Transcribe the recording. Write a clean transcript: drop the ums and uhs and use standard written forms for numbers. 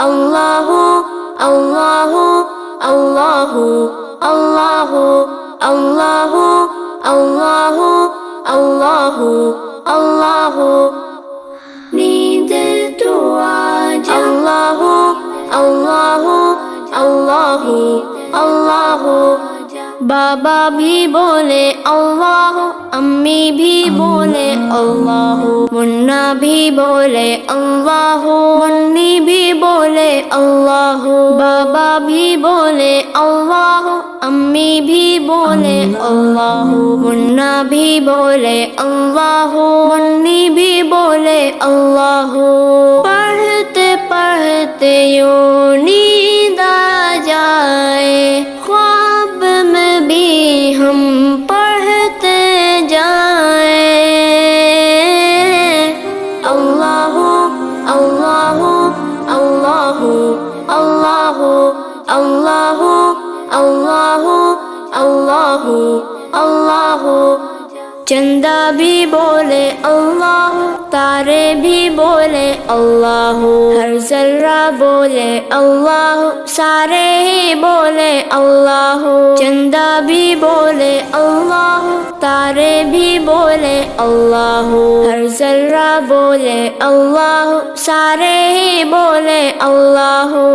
अल्लाहु अल्लाहु अल्लाहु अल्लाहु अल्लाहु अल्लाहु अल्लाहु अल्लाहु नींद तो आ जा अल्लाहु अल्लाहु अल्लाहु अल्लाहु बाबा भी बोले अल्लाहु अम्मी भी बोले अल्लाहु मुन्ना भी बोले अल्लाहु मुन्नी भी बोले अल्लाहु बाबा भी बोले अल्लाहु अम्मी भी बोले अल्लाहु मुन्ना भी बोले अल्लाहु मुन्नी भी बोले अल्लाहु पढ़ते पढ़ते यूं नींद आ जाए ख्वाब में भी हम पढ़ते जाए अल्लाहु अल्लाहु अल्लाहु अल्लाहु अल्लाहु अल्लाहु अल्लाहु अल्लाहु चंदा भी बोले अल्लाहु तारे भी बोले अल्लाहु हर जर्रा बोले अल्लाहु सारे ही बोले अल्लाहु चंदा भी बोले अल्लाहु तारे भी बोले अल्लाहु हर जर्रा बोले अल्लाहु सारे ही बोले अल्लाहु